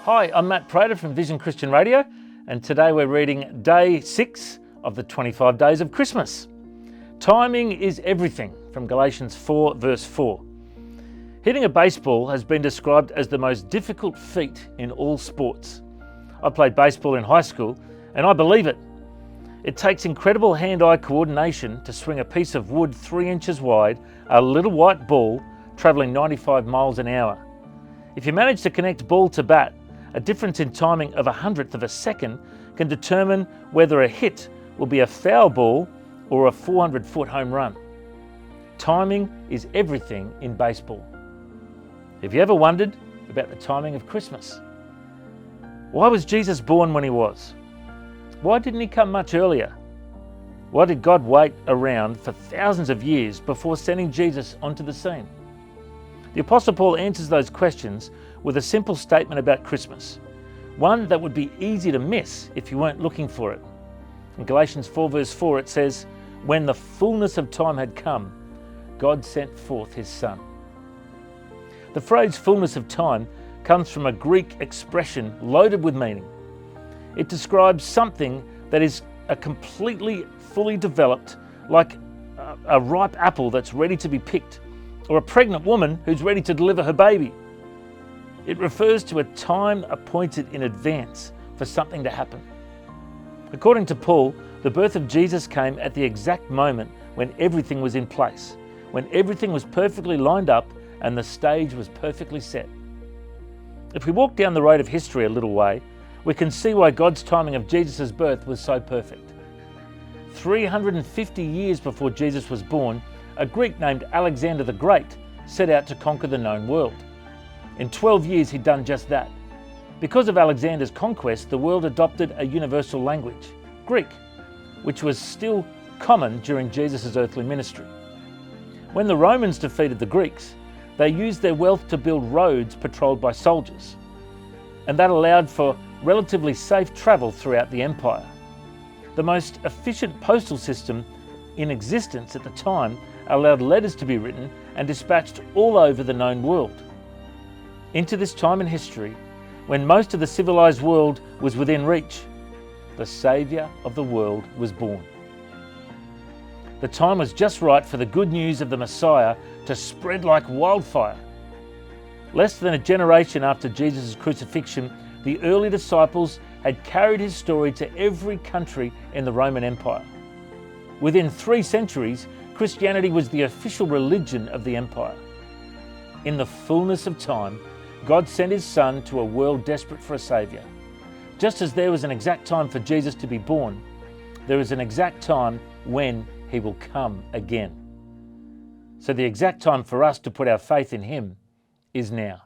Hi, I'm Matt Prater from Vision Christian Radio, and today we're reading day 6 of the 25 days of Christmas. Timing is everything, from Galatians 4 verse 4. Hitting a baseball has been described as the most difficult feat in all sports. I played baseball in high school, and I believe it. It takes incredible hand-eye coordination to swing a piece of wood 3 inches wide, a little white ball, travelling 95 miles an hour. If you manage to connect ball to bat, a difference in timing of 100th of a second can determine whether a hit will be a foul ball or a 400-foot home run. Timing is everything in baseball. Have you ever wondered about the timing of Christmas? Why was Jesus born when he was? Why didn't he come much earlier? Why did God wait around for thousands of years before sending Jesus onto the scene? The Apostle Paul answers those questions with a simple statement about Christmas, one that would be easy to miss if you weren't looking for it. In Galatians 4 verse 4 it says, "When the fullness of time had come, God sent forth his Son." The phrase fullness of time comes from a Greek expression loaded with meaning. It describes something that is completely fully developed, like a ripe apple that's ready to be picked, or a pregnant woman who's ready to deliver her baby. It refers to a time appointed in advance for something to happen. According to Paul, the birth of Jesus came at the exact moment when everything was in place, when everything was perfectly lined up and the stage was perfectly set. If we walk down the road of history a little way, we can see why God's timing of Jesus' birth was so perfect. 350 years before Jesus was born, a Greek named Alexander the Great set out to conquer the known world. In 12 years he'd done just that. Because of Alexander's conquest, the world adopted a universal language, Greek, which was still common during Jesus' earthly ministry. When the Romans defeated the Greeks, they used their wealth to build roads patrolled by soldiers, and that allowed for relatively safe travel throughout the empire. The most efficient postal system in existence at the time allowed letters to be written and dispatched all over the known world. Into this time in history, when most of the civilized world was within reach, the Saviour of the world was born. The time was just right for the good news of the Messiah to spread like wildfire. Less than a generation after Jesus' crucifixion, the early disciples had carried his story to every country in the Roman Empire. Within 3 centuries, Christianity was the official religion of the empire. In the fullness of time, God sent his Son to a world desperate for a Saviour. Just as there was an exact time for Jesus to be born, there is an exact time when he will come again. So the exact time for us to put our faith in him is now.